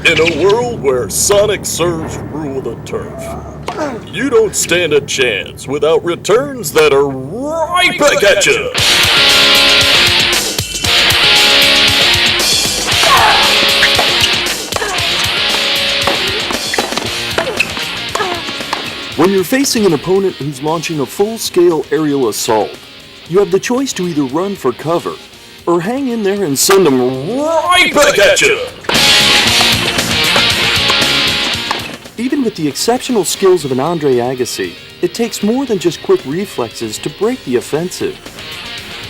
In a world where sonic serves rule the turf, you don't stand a chance without returns that are right back at you. When you're facing an opponent who's launching a full-scale aerial assault, you have the choice to either run for cover or hang in there and send them right back at you. Even with the exceptional skills of an Andre Agassi, it takes more than just quick reflexes to break the offensive.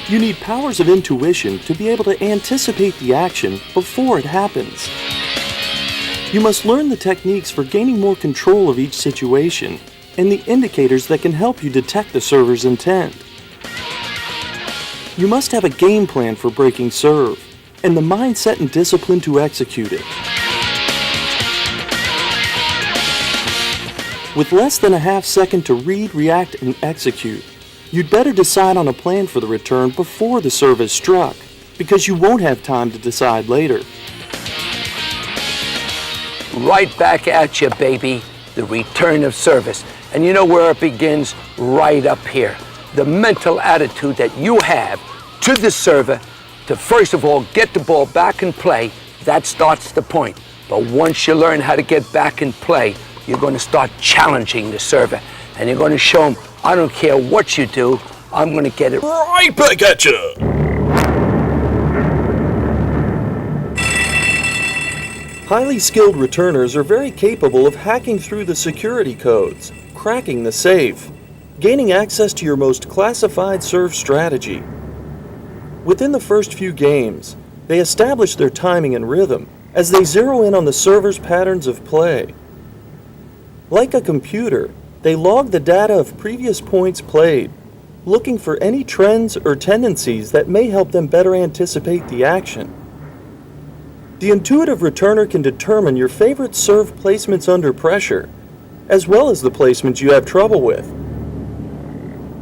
You need powers of intuition to be able to anticipate the action before it happens. You must learn the techniques for gaining more control of each situation and the indicators that can help you detect the server's intent. You must have a game plan for breaking serve and the mindset and discipline to execute it. With less than a half second to read, react, and execute, you'd better decide on a plan for the return before the serve is struck, because you won't have time to decide later. Right back at you, baby. The return of service. And you know where it begins? Right up here. The mental attitude that you have to the server to first of all get the ball back in play. That starts the point. But once you learn how to get back in play, you're going to start challenging the server. And you're going to show him, I don't care what you do, I'm going to get it right back at you. Highly skilled returners are very capable of hacking through the security codes, cracking the safe, gaining access to your most classified serve strategy. Within the first few games, they establish their timing and rhythm as they zero in on the server's patterns of play. Like a computer, they log the data of previous points played, looking for any trends or tendencies that may help them better anticipate the action. The intuitive returner can determine your favorite serve placements under pressure, as well as the placements you have trouble with.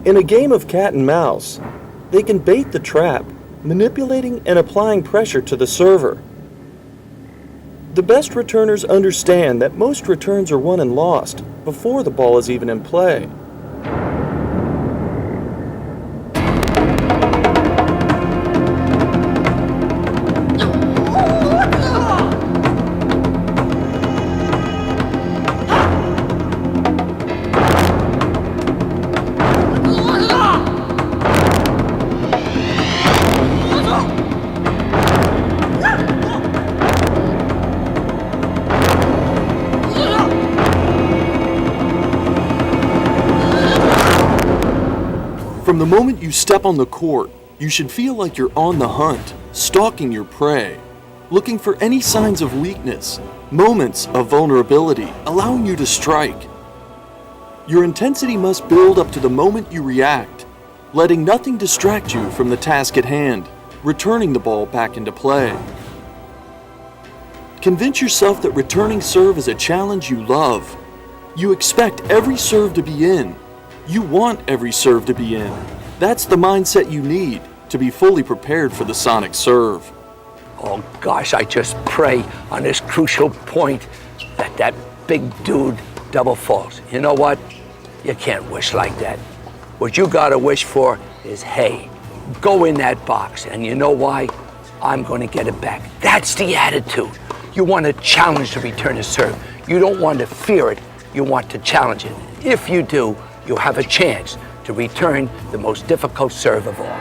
In a game of cat and mouse, they can bait the trap, manipulating and applying pressure to the server. The best returners understand that most returns are won and lost before the ball is even in play. From the moment you step on the court, you should feel like you're on the hunt, stalking your prey, looking for any signs of weakness, moments of vulnerability, allowing you to strike. Your intensity must build up to the moment you react, letting nothing distract you from the task at hand, returning the ball back into play. Convince yourself that returning serve is a challenge you love. You expect every serve to be in. You want every serve to be in. That's the mindset you need to be fully prepared for the sonic serve. Oh gosh, I just pray on this crucial point that big dude double falls. You know what? You can't wish like that. What you gotta wish for is, hey, go in that box, and you know why? I'm gonna get it back. That's the attitude. You want to challenge the return of serve. You don't want to fear it, you want to challenge it. If you do, you'll have a chance to return the most difficult serve of all.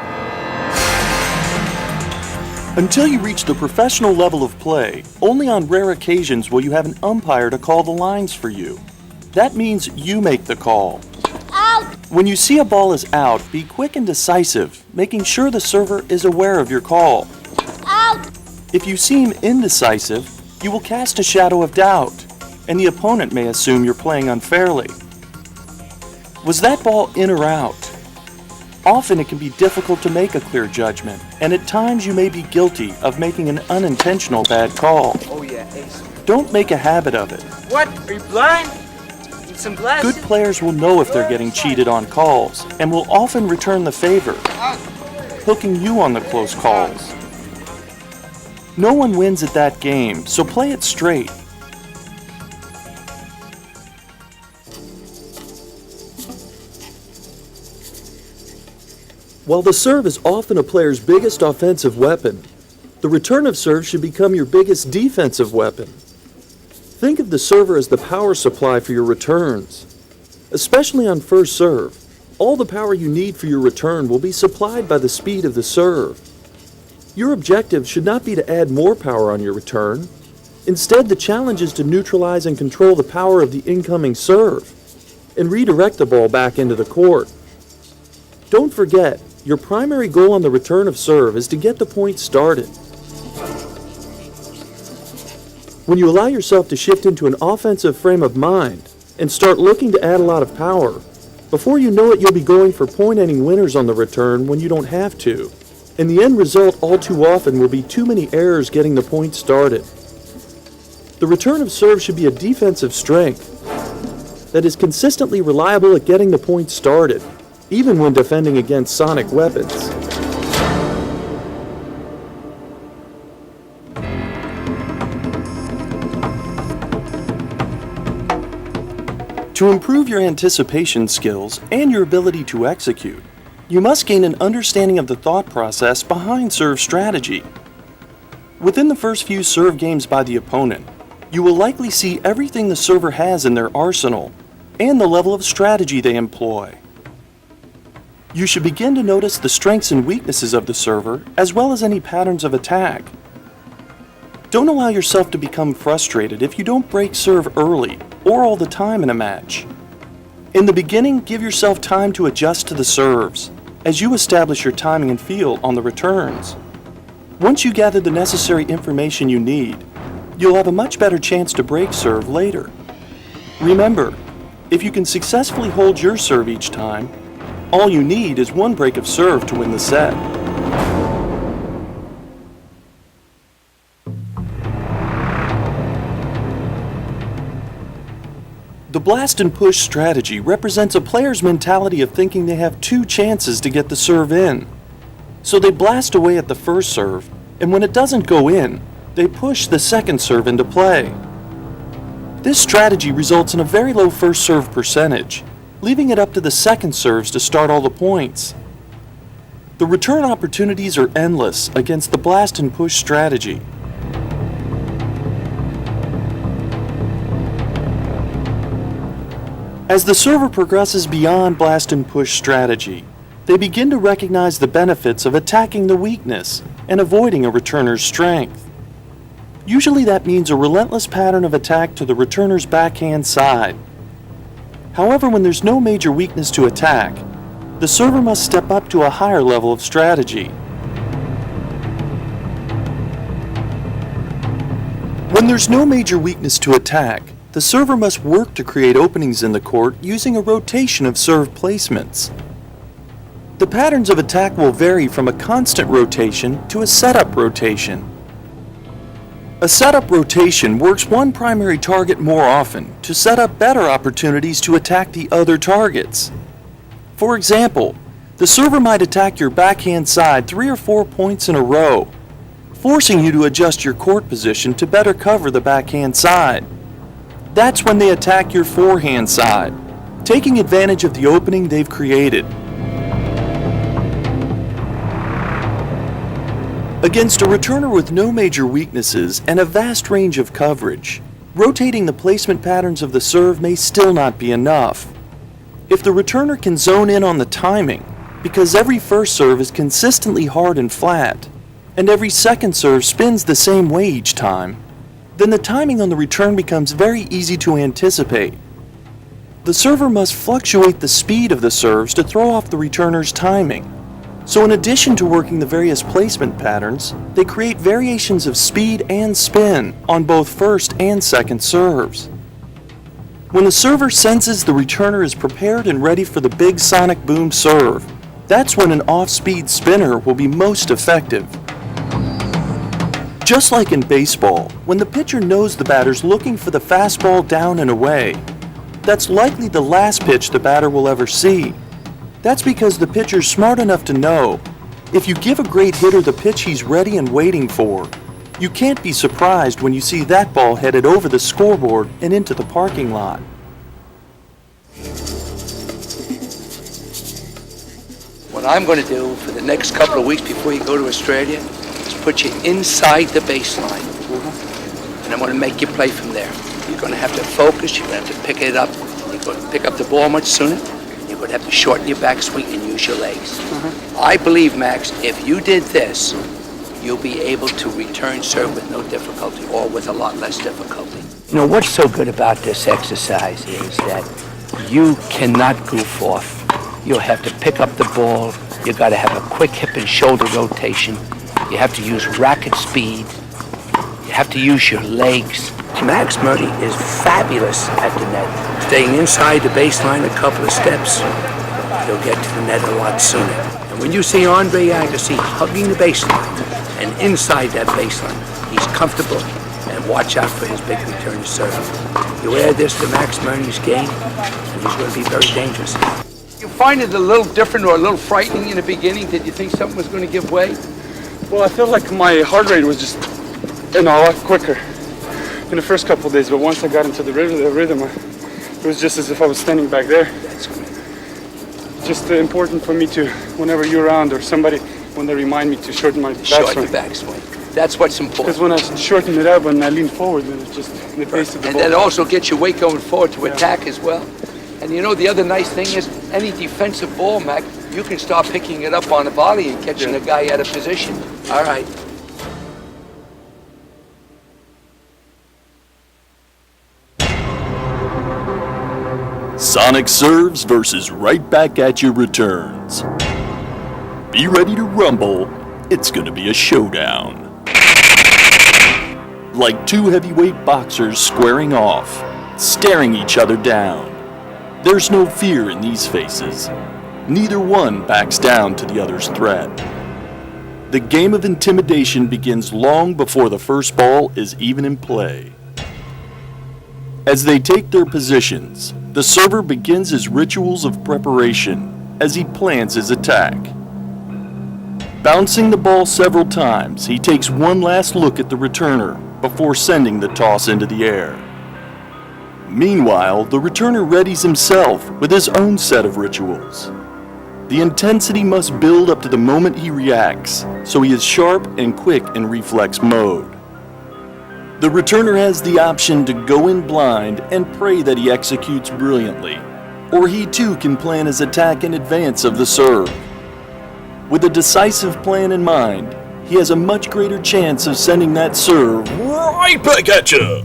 Until you reach the professional level of play, only on rare occasions will you have an umpire to call the lines for you. That means you make the call. Out! When you see a ball is out, be quick and decisive, making sure the server is aware of your call. Out! If you seem indecisive, you will cast a shadow of doubt, and the opponent may assume you're playing unfairly. Was that ball in or out? Often it can be difficult to make a clear judgment, and at times you may be guilty of making an unintentional bad call. Oh yeah, ace. Don't make a habit of it. What? Are you blind? Need some glasses? Good players will know if they're getting cheated on calls, and will often return the favor, hooking you on the close calls. No one wins at that game, so play it straight. While the serve is often a player's biggest offensive weapon, the return of serve should become your biggest defensive weapon. Think of the server as the power supply for your returns. Especially on first serve, all the power you need for your return will be supplied by the speed of the serve. Your objective should not be to add more power on your return. Instead, the challenge is to neutralize and control the power of the incoming serve and redirect the ball back into the court. Don't forget, your primary goal on the return of serve is to get the point started. When you allow yourself to shift into an offensive frame of mind and start looking to add a lot of power, before you know it, you'll be going for point-ending winners on the return when you don't have to. And the end result all too often will be too many errors getting the point started. The return of serve should be a defensive strength that is consistently reliable at getting the point started, even when defending against sonic weapons. To improve your anticipation skills and your ability to execute, you must gain an understanding of the thought process behind serve strategy. Within the first few serve games by the opponent, you will likely see everything the server has in their arsenal and the level of strategy they employ. You should begin to notice the strengths and weaknesses of the server, as well as any patterns of attack. Don't allow yourself to become frustrated if you don't break serve early or all the time in a match. In the beginning, give yourself time to adjust to the serves as you establish your timing and feel on the returns. Once you gather the necessary information you need, you'll have a much better chance to break serve later. Remember, if you can successfully hold your serve each time, all you need is one break of serve to win the set. The blast and push strategy represents a player's mentality of thinking they have two chances to get the serve in. So they blast away at the first serve, and when it doesn't go in, they push the second serve into play. This strategy results in a very low first serve percentage, leaving it up to the second serves to start all the points. The return opportunities are endless against the blast and push strategy. As the server progresses beyond blast and push strategy, they begin to recognize the benefits of attacking the weakness and avoiding a returner's strength. Usually that means a relentless pattern of attack to the returner's backhand side. However, when there's no major weakness to attack, the server must step up to a higher level of strategy. When there's no major weakness to attack, the server must work to create openings in the court using a rotation of serve placements. The patterns of attack will vary from a constant rotation to a setup rotation. A setup rotation works one primary target more often to set up better opportunities to attack the other targets. For example, the server might attack your backhand side 3 or 4 points in a row, forcing you to adjust your court position to better cover the backhand side. That's when they attack your forehand side, taking advantage of the opening they've created. Against a returner with no major weaknesses and a vast range of coverage, rotating the placement patterns of the serve may still not be enough. If the returner can zone in on the timing, because every first serve is consistently hard and flat, and every second serve spins the same way each time, then the timing on the return becomes very easy to anticipate. The server must fluctuate the speed of the serves to throw off the returner's timing. So in addition to working the various placement patterns, they create variations of speed and spin on both first and second serves. When the server senses the returner is prepared and ready for the big sonic boom serve, that's when an off-speed spinner will be most effective. Just like in baseball, when the pitcher knows the batter's looking for the fastball down and away, that's likely the last pitch the batter will ever see. That's because the pitcher's smart enough to know if you give a great hitter the pitch he's ready and waiting for, You can't be surprised when you see that ball headed over the scoreboard and into the parking lot. What I'm going to do for the next couple of weeks before you go to Australia is put you inside the baseline. And I'm going to make you play from there. You're going to have to focus. You're going to have to pick it up. You're going to pick up the ball much sooner. You're going to have to shorten your backswing and use your legs. I believe, Max, if you did this, you'll be able to return serve with no difficulty or with a lot less difficulty. You know, what's so good about this exercise is that you cannot goof off. You'll have to pick up the ball. You got to have a quick hip and shoulder rotation. You have to use racket speed. You have to use your legs. Max Murray is fabulous at the net. Staying inside the baseline a couple of steps, he'll get to the net a lot sooner. And when you see Andre Agassi hugging the baseline and inside that baseline, he's comfortable. And watch out for his big return serve. You add this to Max Murray's game, and he's going to be very dangerous. You find it a little different or a little frightening in the beginning? Did you think something was going to give way? Well, I felt like my heart rate was just, a lot quicker in the first couple of days. But once I got into the rhythm, it was just as if I was standing back there. That's great. Just important for me to, whenever you're around or somebody, when they remind me to shorten my Shorten your backswing. backswing. That's what's important. Because when I shorten it up and I lean forward, then it's just the base of the And ball. that also gets your weight going forward to attack as well. And you know, the other nice thing is, any defensive ball, Mac, you can start picking it up on a volley and catching a guy out of position. All right. Sonic serves versus right back at you returns. Be ready to rumble. It's gonna be a showdown. Like two heavyweight boxers squaring off, staring each other down. There's no fear in these faces. Neither one backs down to the other's threat. The game of intimidation begins long before the first ball is even in play. As they take their positions, the server begins his rituals of preparation as he plans his attack. Bouncing the ball several times, he takes one last look at the returner before sending the toss into the air. Meanwhile, the returner readies himself with his own set of rituals. The intensity must build up to the moment he reacts, so he is sharp and quick in reflex mode. The returner has the option to go in blind and pray that he executes brilliantly, or he too can plan his attack in advance of the serve. With a decisive plan in mind, he has a much greater chance of sending that serve right back at you.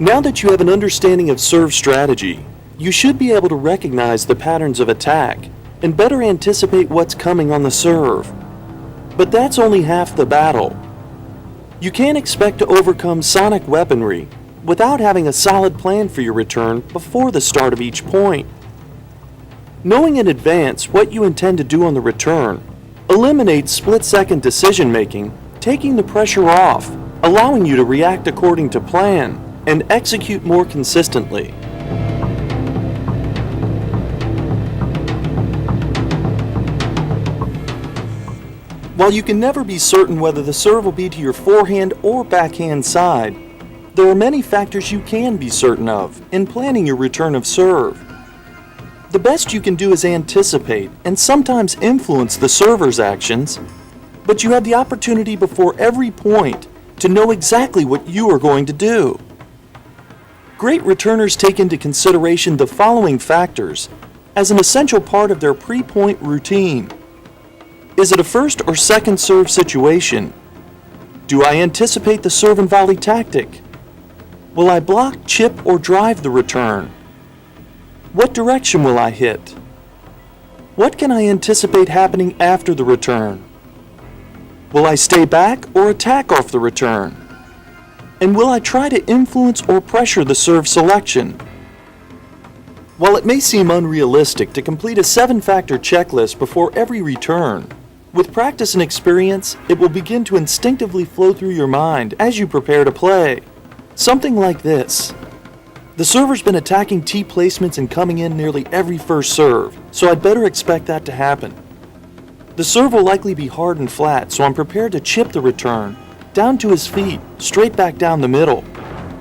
Now that you have an understanding of serve strategy, you should be able to recognize the patterns of attack and better anticipate what's coming on the serve. But that's only half the battle. You can't expect to overcome sonic weaponry without having a solid plan for your return before the start of each point. Knowing in advance what you intend to do on the return eliminates split-second decision-making, taking the pressure off, allowing you to react according to plan and execute more consistently. While you can never be certain whether the serve will be to your forehand or backhand side, there are many factors you can be certain of in planning your return of serve. The best you can do is anticipate and sometimes influence the server's actions, but you have the opportunity before every point to know exactly what you are going to do. Great returners take into consideration the following factors as an essential part of their pre-point routine. Is it a first or second serve situation? Do I anticipate the serve and volley tactic? Will I block, chip, or drive the return? What direction will I hit? What can I anticipate happening after the return? Will I stay back or attack off the return? And will I try to influence or pressure the serve selection? While it may seem unrealistic to complete a 7-factor checklist before every return, with practice and experience, it will begin to instinctively flow through your mind as you prepare to play. Something like this. The The server's been attacking tee placements and coming in nearly every first serve, so I'd better expect that to happen. The serve will likely be hard and flat, so I'm prepared to chip the return down to his feet, straight back down the middle.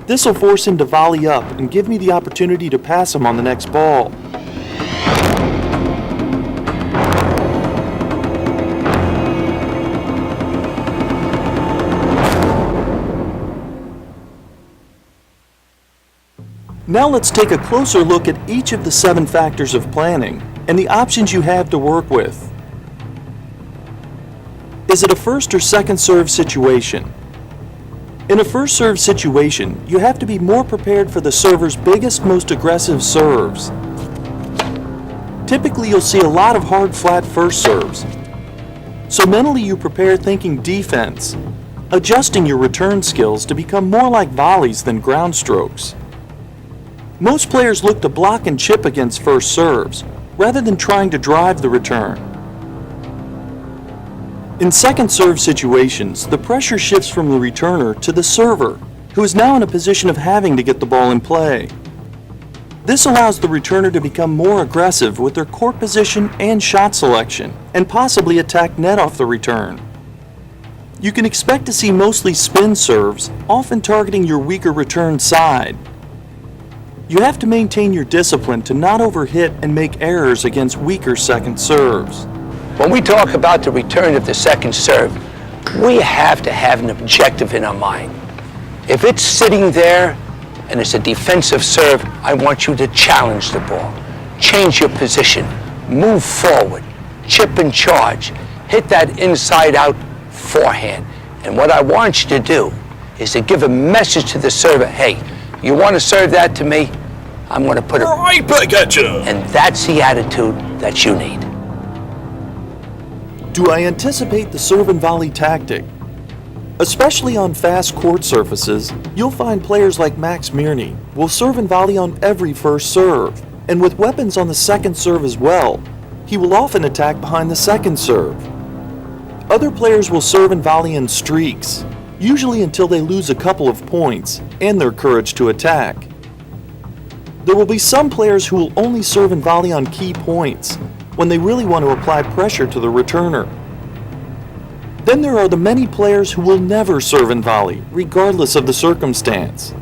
This will force him to volley up and give me the opportunity to pass him on the next ball. Now let's take a closer look at each of the 7 factors of planning and the options you have to work with. Is it a first or second serve situation? In a first serve situation, you have to be more prepared for the server's biggest, most aggressive serves. Typically, you'll see a lot of hard, flat first serves. So mentally you prepare thinking defense, adjusting your return skills to become more like volleys than ground strokes. Most players look to block and chip against first serves, rather than trying to drive the return. In second serve situations, the pressure shifts from the returner to the server, who is now in a position of having to get the ball in play. This allows the returner to become more aggressive with their court position and shot selection, and possibly attack net off the return. You can expect to see mostly spin serves, often targeting your weaker return side. You have to maintain your discipline to not overhit and make errors against weaker second serves. When we talk about the return of the second serve, we have to have an objective in our mind. If it's sitting there and it's a defensive serve, I want you to challenge the ball, change your position, move forward, chip and charge, hit that inside out forehand. And what I want you to do is to give a message to the server, hey, you want to serve that to me? I'm going to put it right back at you. And that's the attitude that you need. Do I anticipate the serve and volley tactic? Especially on fast court surfaces, you'll find players like Max Mirny will serve and volley on every first serve, and with weapons on the second serve as well, he will often attack behind the second serve. Other players will serve and volley in streaks, usually until they lose a couple of points and their courage to attack. There will be some players who will only serve and volley on key points, when they really want to apply pressure to the returner. Then there are the many players who will never serve and volley, regardless of the circumstance.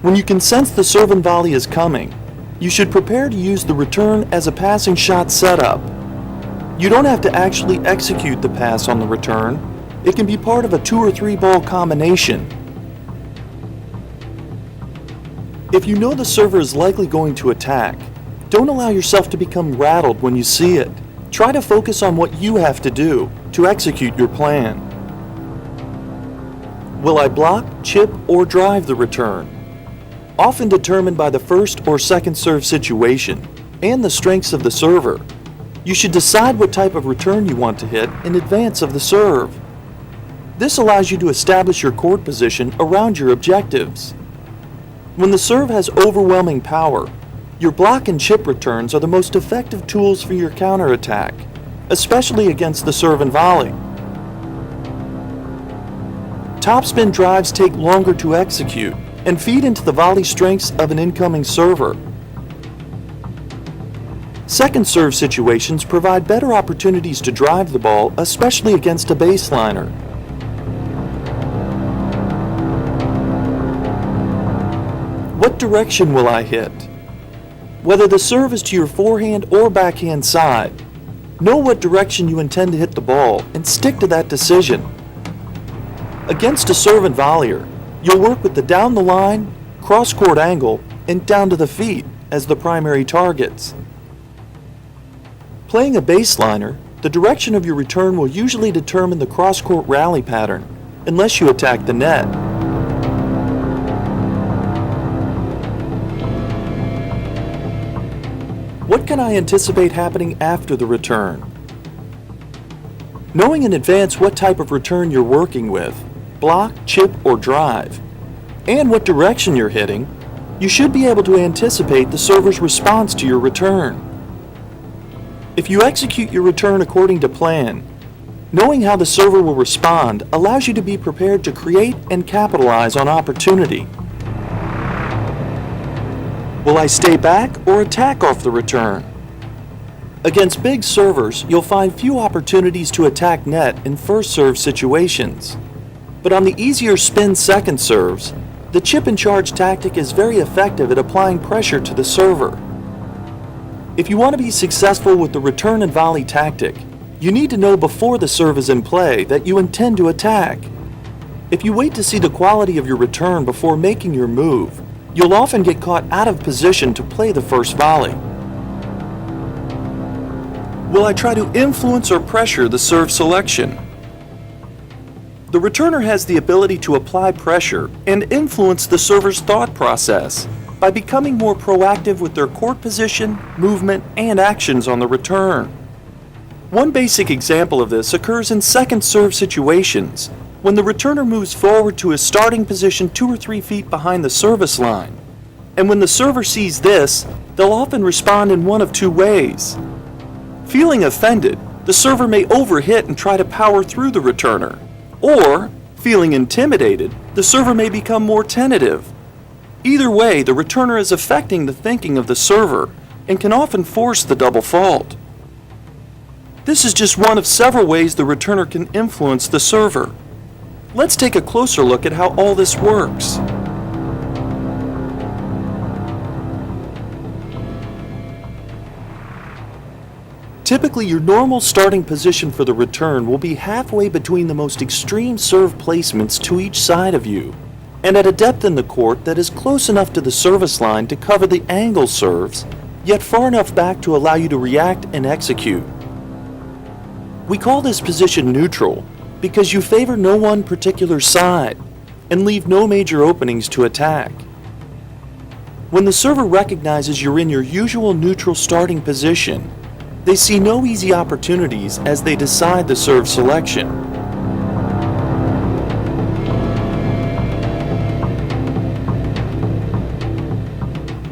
When you can sense the serve and volley is coming, you should prepare to use the return as a passing shot setup. You don't have to actually execute the pass on the return. It can be part of a 2 or 3 ball combination. If you know the server is likely going to attack, don't allow yourself to become rattled when you see it. Try to focus on what you have to do to execute your plan. Will I block, chip, or drive the return? Often determined by the first or second serve situation and the strengths of the server, you should decide what type of return you want to hit in advance of the serve. This allows you to establish your court position around your objectives. When the serve has overwhelming power, your block and chip returns are the most effective tools for your counterattack, especially against the serve and volley. Topspin drives take longer to execute and feed into the volley strengths of an incoming server. Second serve situations provide better opportunities to drive the ball, especially against a baseliner. What direction will I hit? Whether the serve is to your forehand or backhand side, know what direction you intend to hit the ball and stick to that decision. Against a serve and volleyer, you'll work with the down the line, cross-court angle, and down to the feet as the primary targets. Playing a baseliner, the direction of your return will usually determine the cross-court rally pattern, unless you attack the net. What can I anticipate happening after the return? Knowing in advance what type of return you're working with, block, chip, or drive, and what direction you're hitting, you should be able to anticipate the server's response to your return. If you execute your return according to plan, knowing how the server will respond allows you to be prepared to create and capitalize on opportunity. Will I stay back or attack off the return? Against big servers, you'll find few opportunities to attack net in first serve situations. But on the easier spin second serves, the chip and charge tactic is very effective at applying pressure to the server. If you want to be successful with the return and volley tactic, you need to know before the serve is in play that you intend to attack. If you wait to see the quality of your return before making your move, you'll often get caught out of position to play the first volley. Will I try to influence or pressure the serve selection? The returner has the ability to apply pressure and influence the server's thought process by becoming more proactive with their court position, movement, and actions on the return. One basic example of this occurs in second serve situations, when the returner moves forward to his starting position 2 or 3 feet behind the service line. And when the server sees this, they'll often respond in one of 2 ways. Feeling offended, the server may overhit and try to power through the returner. Or, feeling intimidated, the server may become more tentative. Either way, the returner is affecting the thinking of the server and can often force the double fault. This is just one of several ways the returner can influence the server. Let's take a closer look at how all this works. Typically, your normal starting position for the return will be halfway between the most extreme serve placements to each side of you, and at a depth in the court that is close enough to the service line to cover the angle serves, yet far enough back to allow you to react and execute. We call this position neutral because you favor no one particular side and leave no major openings to attack. When the server recognizes you're in your usual neutral starting position, they see no easy opportunities as they decide the serve selection.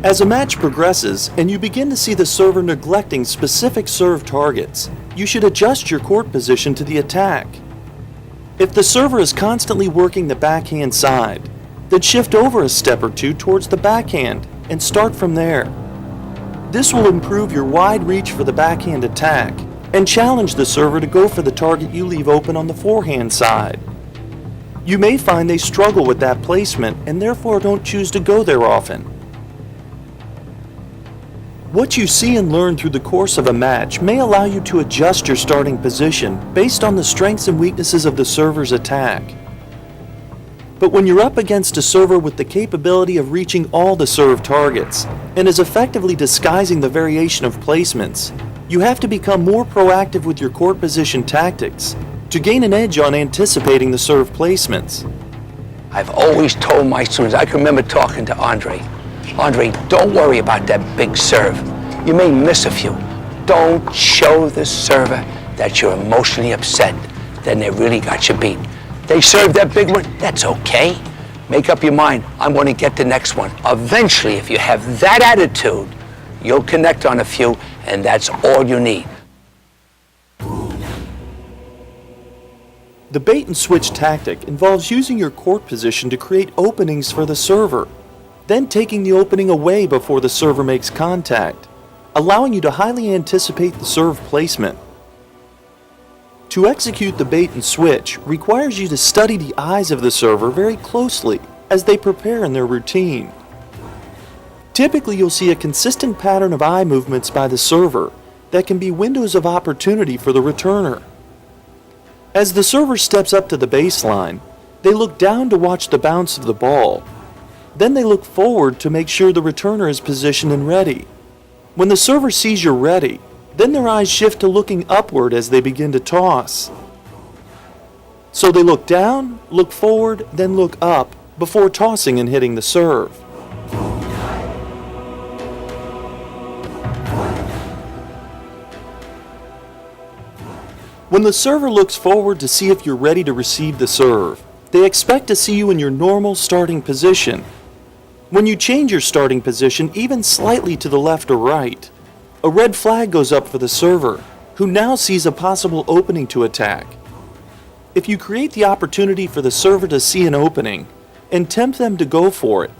As a match progresses and you begin to see the server neglecting specific serve targets, you should adjust your court position to the attack. If the server is constantly working the backhand side, then shift over a step or 2 towards the backhand and start from there. This will improve your wide reach for the backhand attack and challenge the server to go for the target you leave open on the forehand side. You may find they struggle with that placement and therefore don't choose to go there often. What you see and learn through the course of a match may allow you to adjust your starting position based on the strengths and weaknesses of the server's attack. But when you're up against a server with the capability of reaching all the serve targets and is effectively disguising the variation of placements, you have to become more proactive with your court position tactics to gain an edge on anticipating the serve placements. I've always told my students, I can remember talking to Andre, don't worry about that big serve. You may miss a few. Don't show the server that you're emotionally upset. Then they really got you beat. They served that big one, that's okay. Make up your mind, I'm going to get the next one. Eventually, if you have that attitude, you'll connect on a few, and that's all you need. The bait and switch tactic involves using your court position to create openings for the server, then taking the opening away before the server makes contact, allowing you to highly anticipate the serve placement. To execute the bait and switch requires you to study the eyes of the server very closely as they prepare in their routine. Typically, you'll see a consistent pattern of eye movements by the server that can be windows of opportunity for the returner. As the server steps up to the baseline, they look down to watch the bounce of the ball. Then they look forward to make sure the returner is positioned and ready. When the server sees you're ready, then their eyes shift to looking upward as they begin to toss. So they look down, look forward, then look up before tossing and hitting the serve. When the server looks forward to see if you're ready to receive the serve, they expect to see you in your normal starting position. When you change your starting position even slightly to the left or right, a red flag goes up for the server, who now sees a possible opening to attack. If you create the opportunity for the server to see an opening and tempt them to go for it,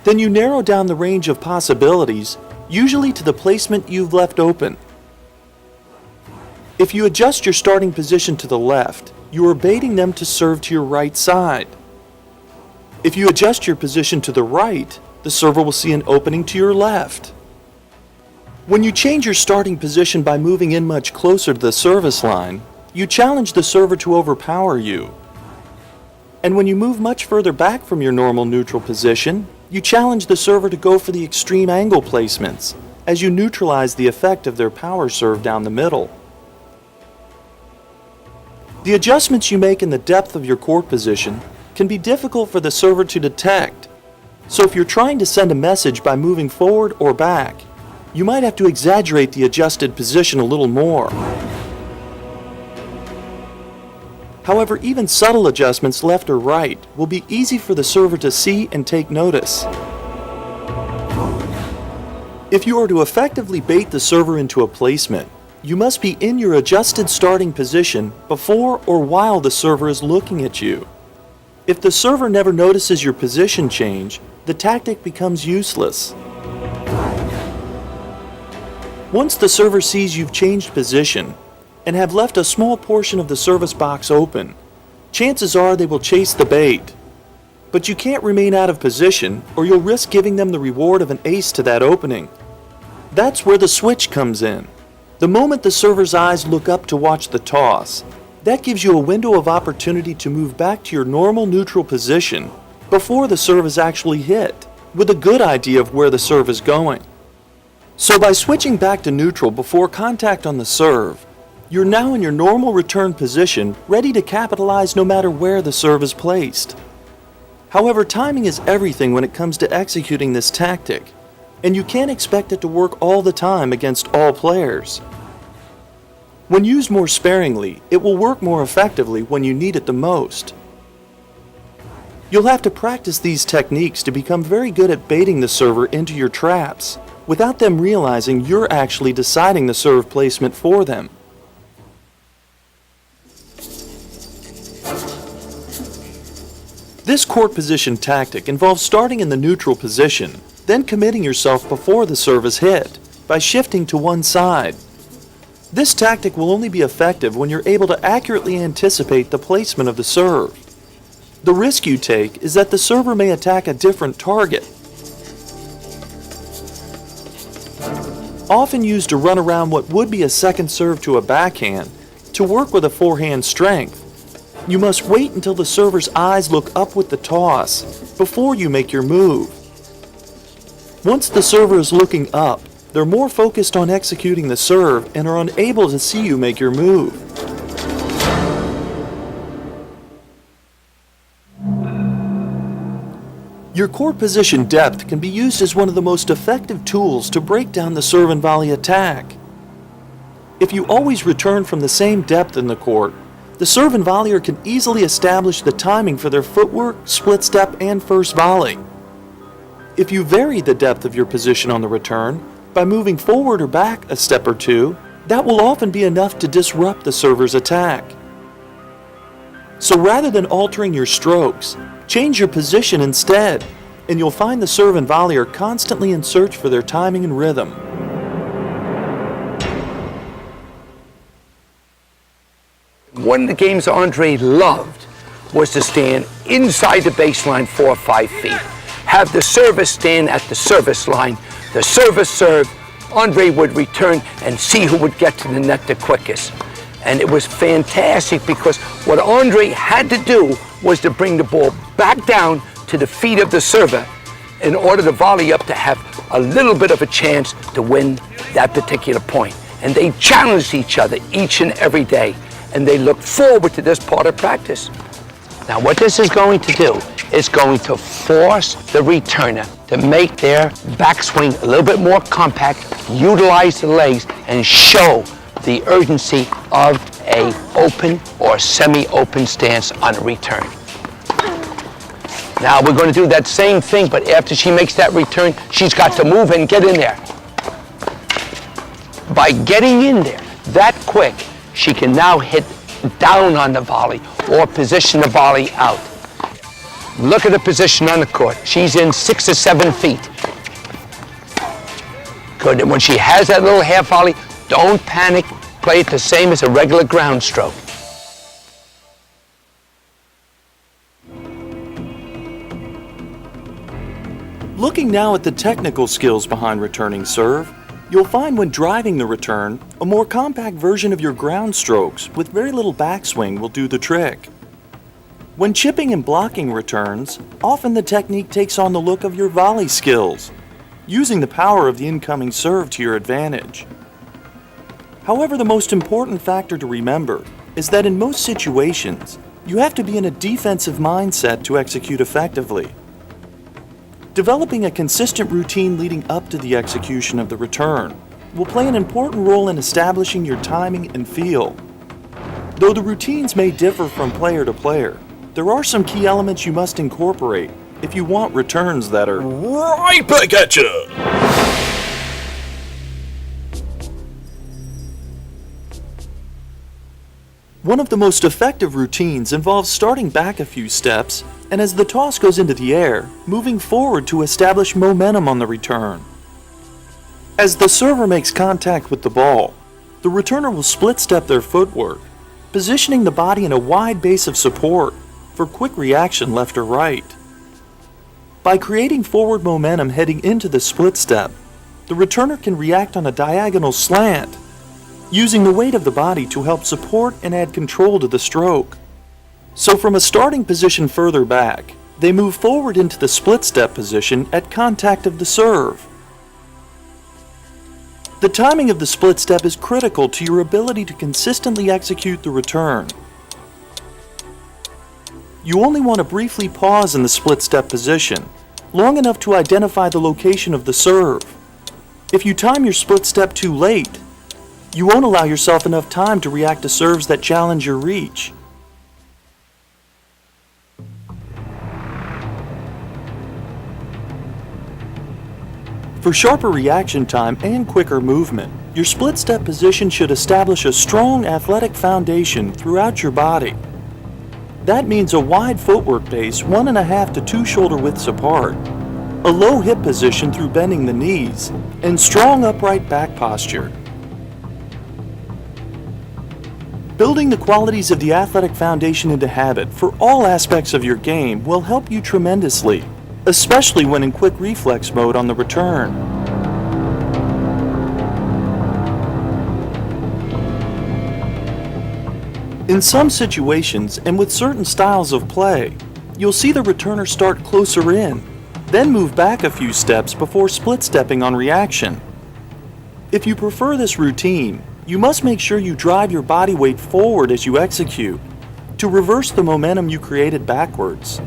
Then you narrow down the range of possibilities, usually to the placement you've left open. If you adjust your starting position to the left, you are baiting them to serve to your right side. If you adjust your position to the right, the server will see an opening to your left. When you change your starting position by moving in much closer to the service line, you challenge the server to overpower you. And when you move much further back from your normal neutral position, you challenge the server to go for the extreme angle placements, as you neutralize the effect of their power serve down the middle. The adjustments you make in the depth of your court position can be difficult for the server to detect, so if you're trying to send a message by moving forward or back, you might have to exaggerate the adjusted position a little more. However, even subtle adjustments left or right will be easy for the server to see and take notice. If you are to effectively bait the server into a placement, you must be in your adjusted starting position before or while the server is looking at you. If the server never notices your position change, the tactic becomes useless. Once the server sees you've changed position and have left a small portion of the service box open, chances are they will chase the bait. But you can't remain out of position or you'll risk giving them the reward of an ace to that opening. That's where the switch comes in. The moment the server's eyes look up to watch the toss, that gives you a window of opportunity to move back to your normal neutral position before the serve is actually hit, with a good idea of where the serve is going. So by switching back to neutral before contact on the serve, you're now in your normal return position, ready to capitalize no matter where the serve is placed. However, timing is everything when it comes to executing this tactic, and you can't expect it to work all the time against all players. When used more sparingly, it will work more effectively when you need it the most. You'll have to practice these techniques to become very good at baiting the server into your traps, without them realizing you're actually deciding the serve placement for them. This court position tactic involves starting in the neutral position, then committing yourself before the serve is hit, by shifting to one side. This tactic will only be effective when you're able to accurately anticipate the placement of the serve. The risk you take is that the server may attack a different target. Often used to run around what would be a second serve to a backhand, to work with a forehand strength, you must wait until the server's eyes look up with the toss before you make your move. Once the server is looking up, they're more focused on executing the serve and are unable to see you make your move. Your court position depth can be used as one of the most effective tools to break down the serve and volley attack. If you always return from the same depth in the court, the serve and volleyer can easily establish the timing for their footwork, split step, and first volley. If you vary the depth of your position on the return by moving forward or back a step or two, that will often be enough to disrupt the server's attack. So rather than altering your strokes, change your position instead, and you'll find the serve and volley are constantly in search for their timing and rhythm. One of the games Andre loved was to stand inside the baseline 4 or 5 feet. Have the service stand at the service line. The service serve, Andre would return and see who would get to the net the quickest. And it was fantastic because what Andre had to do was to bring the ball back down to the feet of the server in order to volley up to have a little bit of a chance to win that particular point. And they challenged each other each and every day. And they look forward to this part of practice. Now what this is going to do is going to force the returner to make their backswing a little bit more compact, utilize the legs, and show the urgency of a open or semi-open stance on a return. Now we're going to do that same thing, but after she makes that return, she's got to move and get in there. By getting in there that quick, she can now hit down on the volley or position the volley out. Look at the position on the court. She's in 6 or 7 feet. Good, and when she has that little half volley, don't panic. Play it the same as a regular ground stroke. Looking now at the technical skills behind returning serve, you'll find when driving the return, a more compact version of your ground strokes with very little backswing will do the trick. When chipping and blocking returns, often the technique takes on the look of your volley skills, using the power of the incoming serve to your advantage. However, the most important factor to remember is that in most situations, you have to be in a defensive mindset to execute effectively. Developing a consistent routine leading up to the execution of the return will play an important role in establishing your timing and feel. Though the routines may differ from player to player, there are some key elements you must incorporate if you want returns that are right back at you. One of the most effective routines involves starting back a few steps and as the toss goes into the air, moving forward to establish momentum on the return. As the server makes contact with the ball, the returner will split step their footwork, positioning the body in a wide base of support for quick reaction left or right. By creating forward momentum heading into the split step, the returner can react on a diagonal slant, using the weight of the body to help support and add control to the stroke. So from a starting position further back, they move forward into the split step position at contact of the serve. The timing of the split step is critical to your ability to consistently execute the return. You only want to briefly pause in the split step position, long enough to identify the location of the serve. If you time your split step too late, you won't allow yourself enough time to react to serves that challenge your reach. For sharper reaction time and quicker movement, your split step position should establish a strong athletic foundation throughout your body. That means a wide footwork base 1.5 to 2 shoulder widths apart, a low hip position through bending the knees, and strong upright back posture. Building the qualities of the athletic foundation into habit for all aspects of your game will help you tremendously, especially when in quick reflex mode on the return. In some situations and with certain styles of play, you'll see the returner start closer in, then move back a few steps before split stepping on reaction. If you prefer this routine, you must make sure you drive your body weight forward as you execute to reverse the momentum you created backwards.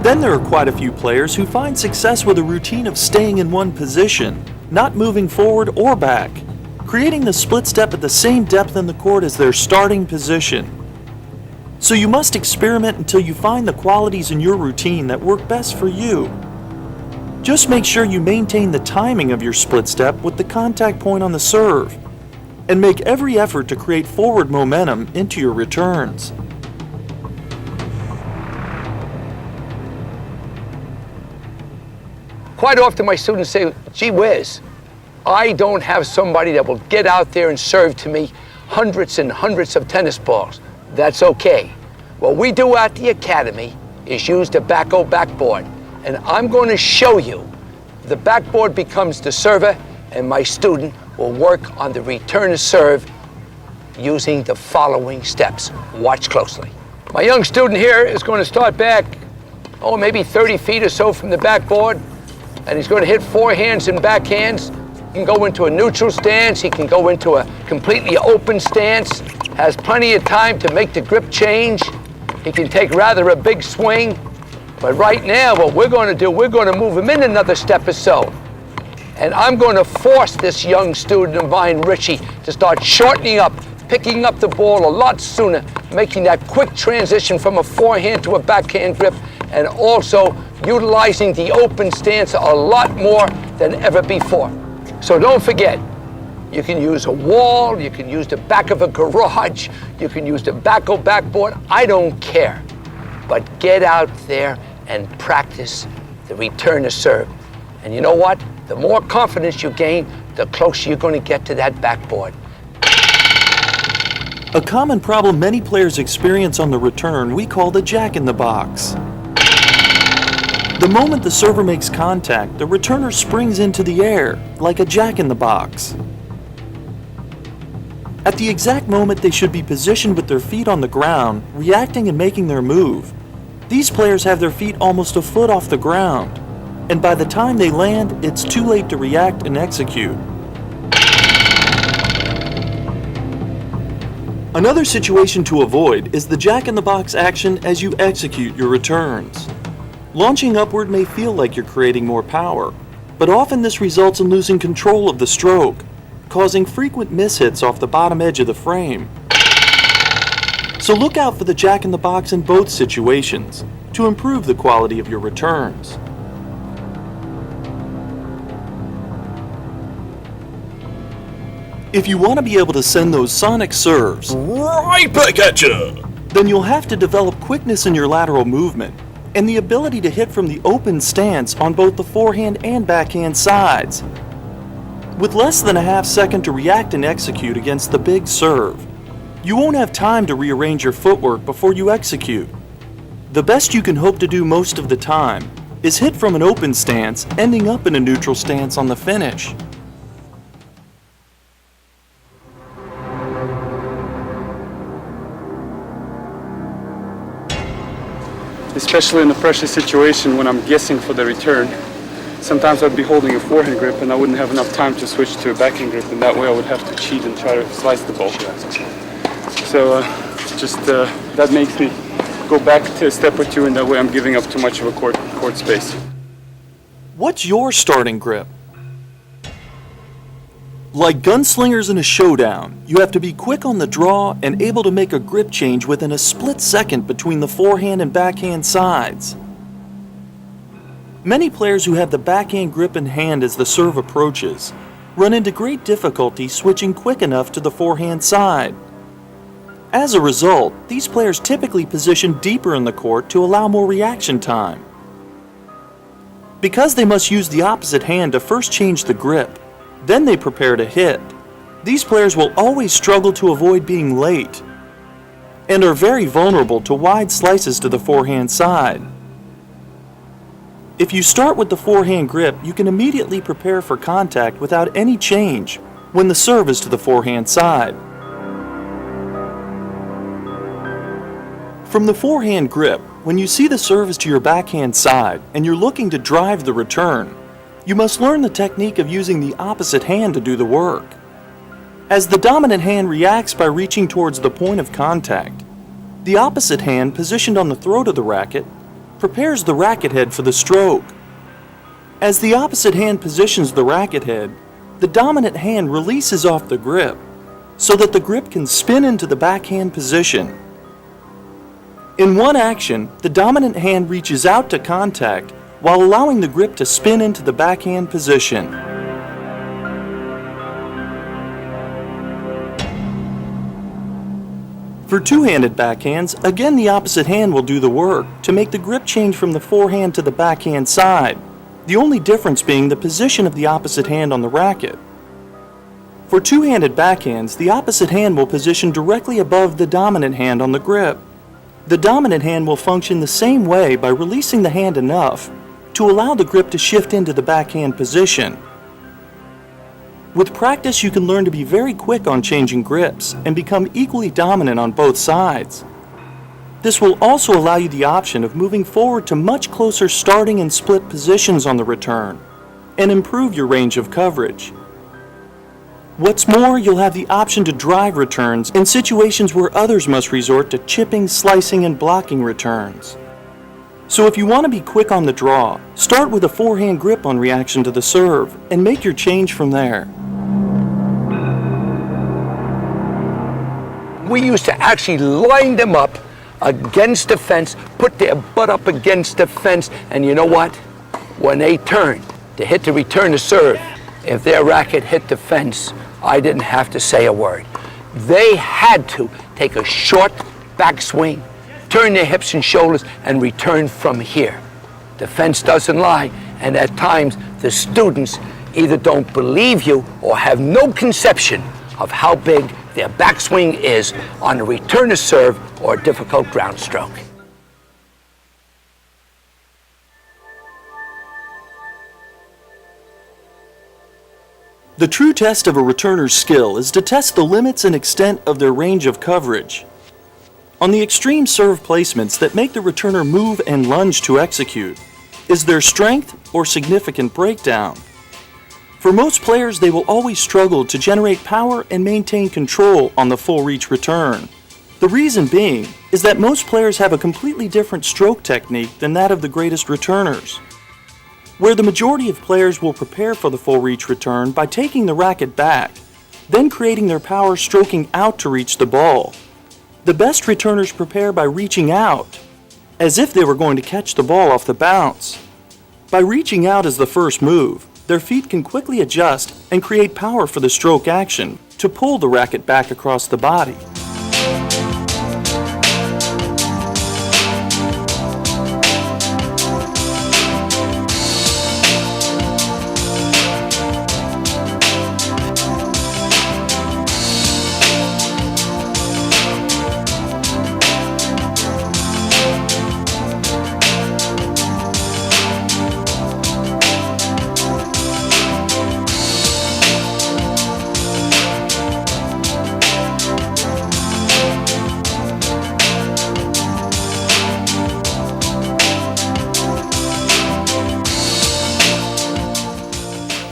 Then there are quite a few players who find success with a routine of staying in one position, not moving forward or back, creating the split step at the same depth in the court as their starting position. So you must experiment until you find the qualities in your routine that work best for you. Just make sure you maintain the timing of your split step with the contact point on the serve, and make every effort to create forward momentum into your returns. Quite often my students say, gee whiz, I don't have somebody that will get out there and serve to me hundreds and hundreds of tennis balls. That's okay. What we do at the academy is use the backboard, and I'm going to show you. The backboard becomes the server, and my student will work on the return serve using the following steps. Watch closely. My young student here is going to start back, maybe 30 feet or so from the backboard, and he's going to hit forehands and backhands. He can go into a neutral stance, he can go into a completely open stance, has plenty of time to make the grip change. He can take rather a big swing. But right now, what we're going to do, we're going to move him in another step or so. And I'm going to force this young student of mine, Richie, to start shortening up, picking up the ball a lot sooner, making that quick transition from a forehand to a backhand grip, and also utilizing the open stance a lot more than ever before. So don't forget, You can use a wall, you can use the back of a garage, you can use the backboard, I don't care. But get out there and practice the return to serve. And you know what? The more confidence you gain, the closer you're going to get to that backboard. A common problem many players experience on the return we call the jack-in-the-box. The moment the server makes contact, the returner springs into the air, like a jack-in-the-box. At the exact moment they should be positioned with their feet on the ground, reacting and making their move, these players have their feet almost a foot off the ground, and by the time they land, it's too late to react and execute. Another situation to avoid is the jack-in-the-box action as you execute your returns. Launching upward may feel like you're creating more power, but often this results in losing control of the stroke, causing frequent mishits off the bottom edge of the frame. So look out for the jack-in-the-box in both situations to improve the quality of your returns. If you want to be able to send those sonic serves right back at you, then you'll have to develop quickness in your lateral movement and the ability to hit from the open stance on both the forehand and backhand sides. With less than a half second to react and execute against the big serve, you won't have time to rearrange your footwork before you execute. The best you can hope to do most of the time is hit from an open stance, ending up in a neutral stance on the finish. Especially in a pressure situation when I'm guessing for the return. Sometimes I'd be holding a forehand grip and I wouldn't have enough time to switch to a backhand grip, and that way I would have to cheat and try to slice the ball. So that makes me go back to a step or two, and that way I'm giving up too much of a court space. What's your starting grip? Like gunslingers in a showdown, you have to be quick on the draw and able to make a grip change within a split second between the forehand and backhand sides. Many players who have the backhand grip in hand as the serve approaches run into great difficulty switching quick enough to the forehand side. As a result, these players typically position deeper in the court to allow more reaction time. Because they must use the opposite hand to first change the grip, then they prepare to hit, these players will always struggle to avoid being late and are very vulnerable to wide slices to the forehand side. If you start with the forehand grip, you can immediately prepare for contact without any change when the serve is to the forehand side. From the forehand grip, when you see the serve is to your backhand side and you're looking to drive the return, you must learn the technique of using the opposite hand to do the work. As the dominant hand reacts by reaching towards the point of contact, the opposite hand, positioned on the throat of the racket, prepares the racket head for the stroke. As the opposite hand positions the racket head, the dominant hand releases off the grip so that the grip can spin into the backhand position. In one action, the dominant hand reaches out to contact while allowing the grip to spin into the backhand position. For two-handed backhands, again the opposite hand will do the work to make the grip change from the forehand to the backhand side, the only difference being the position of the opposite hand on the racket. For two-handed backhands, the opposite hand will position directly above the dominant hand on the grip. The dominant hand will function the same way by releasing the hand enough to allow the grip to shift into the backhand position. With practice, you can learn to be very quick on changing grips and become equally dominant on both sides. This will also allow you the option of moving forward to much closer starting and split positions on the return and improve your range of coverage. What's more, you'll have the option to drive returns in situations where others must resort to chipping, slicing, and blocking returns. So if you want to be quick on the draw, start with a forehand grip on reaction to the serve and make your change from there. We used to actually line them up against the fence, put their butt up against the fence, and you know what? When they turned to hit the return to serve, if their racket hit the fence, I didn't have to say a word. They had to take a short backswing, turn their hips and shoulders, and return from here. Defense doesn't lie, and at times the students either don't believe you or have no conception of how big their backswing is on a return to serve or a difficult ground stroke. The true test of a returner's skill is to test the limits and extent of their range of coverage. On the extreme serve placements that make the returner move and lunge to execute, is there strength or significant breakdown? For most players, they will always struggle to generate power and maintain control on the full reach return. The reason being is that most players have a completely different stroke technique than that of the greatest returners. Where the majority of players will prepare for the full reach return by taking the racket back, then creating their power stroking out to reach the ball. The best returners prepare by reaching out, as if they were going to catch the ball off the bounce. By reaching out as the first move, their feet can quickly adjust and create power for the stroke action to pull the racket back across the body.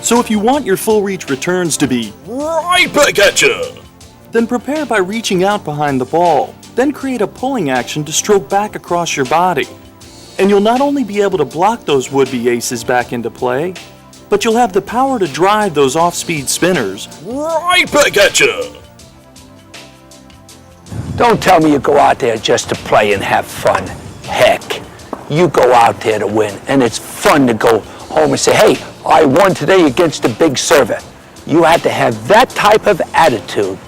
So if you want your full reach returns to be right back at you, then prepare by reaching out behind the ball, then create a pulling action to stroke back across your body. And you'll not only be able to block those would-be aces back into play, but you'll have the power to drive those off-speed spinners right back at you. Don't tell me you go out there just to play and have fun. Heck, you go out there to win, and it's fun to go home and say, hey, I won today against a big server. You had to have that type of attitude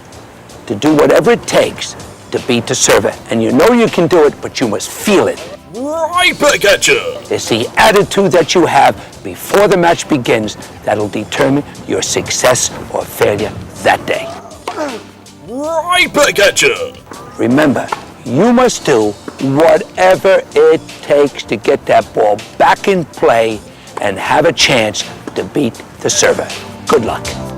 to do whatever it takes to beat the server. And you know you can do it, but you must feel it. Right back at you. It's the attitude that you have before the match begins that'll determine your success or failure that day. Right back at you. Remember, you must do whatever it takes to get that ball back in play and have a chance to beat the server. Good luck.